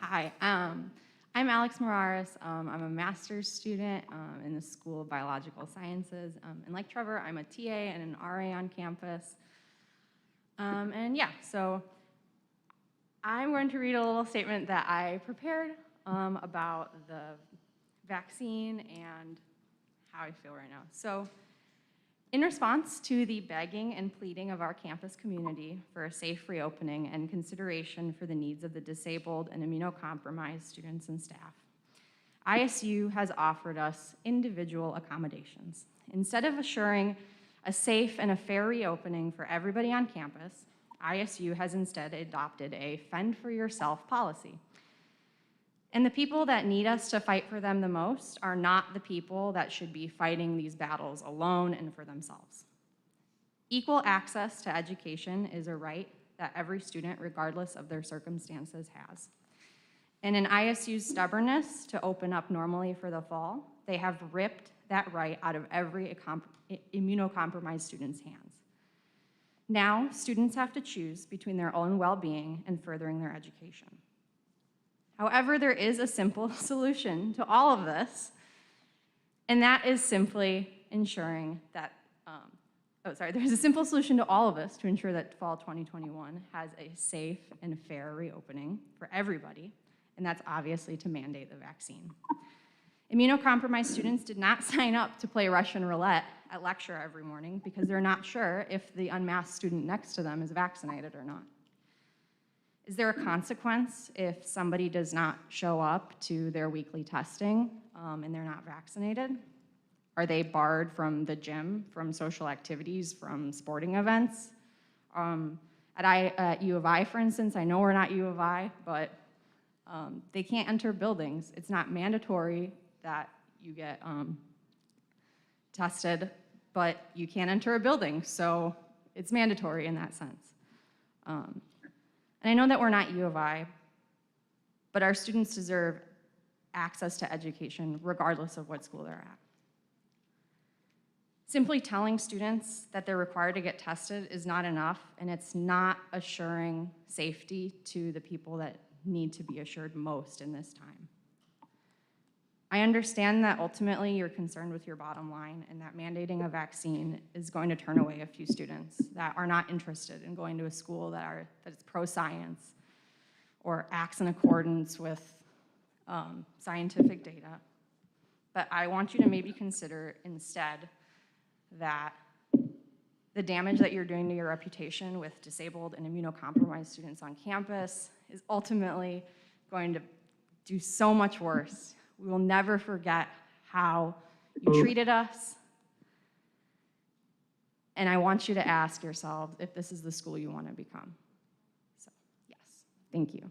Hi, I'm Alex Morales. I'm a master's student in the School of Biological Sciences. And like Trevor, I'm a TA and an RA on campus. So I'm going to read a little statement that I prepared about the vaccine and how I feel right now. So, in response to the begging and pleading of our campus community for a safe reopening and consideration for the needs of the disabled and immunocompromised students and staff, ISU has offered us individual accommodations. Instead of assuring a safe and a fair reopening for everybody on campus, ISU has instead adopted a fend for yourself policy. And the people that need us to fight for them the most are not the people that should be fighting these battles alone and for themselves. Equal access to education is a right that every student, regardless of their circumstances, has. And in ISU's stubbornness to open up normally for the fall, they have ripped that right out of every immunocompromised student's hands. Now, students have to choose between their own well-being and furthering their education. However, there is a simple solution to all of this, and that is simply ensuring that, there's a simple solution to all of this to ensure that fall 2021 has a safe and fair reopening for everybody, and that's obviously to mandate the vaccine. Immunocompromised students did not sign up to play Russian roulette at lecture every morning because they're not sure if the unmasked student next to them is vaccinated or not. Is there a consequence if somebody does not show up to their weekly testing and they're not vaccinated? Are they barred from the gym, from social activities, from sporting events? At U of I, for instance, I know we're not U of I, but they can't enter buildings. It's not mandatory that you get tested, but you can't enter a building, so it's mandatory in that sense. And I know that we're not U of I, but our students deserve access to education regardless of what school they're at. Simply telling students that they're required to get tested is not enough, and it's not assuring safety to the people that need to be assured most in this time. I understand that ultimately you're concerned with your bottom line and that mandating a vaccine is going to turn away a few students that are not interested in going to a school that is pro-science or acts in accordance with scientific data. But I want you to maybe consider instead that the damage that you're doing to your reputation with disabled and immunocompromised students on campus is ultimately going to do so much worse. We will never forget how you treated us. And I want you to ask yourselves if this is the school you want to become. So, yes, thank you.